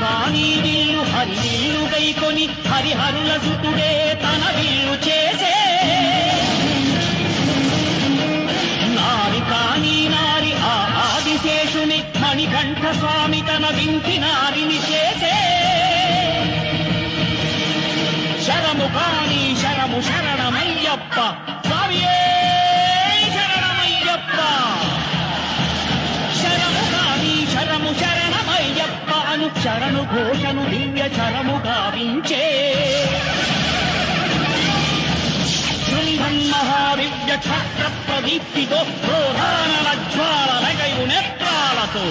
కాని విల్లు హరివిల్లు గైకొని హరిహరుల సుతుడే తన విల్లు చేసే నారి కాని నారి ఆ ఆదిశేషుని మణికంఠ స్వామి తన వింటి నారిని చేసే శరము కాని శరము శరణమయ్యప్ప స్వామియే శరణమయ్యప్ప శరము కాని శరము శరణమయ్యప్ప అను శరణు ఘోషను దివ్య శరము గావించే శృంభం మహాదివ్య క్షత్ర ప్రదీప్తితో ప్రోధాన జ్వాల నగయు నేత్రాలతో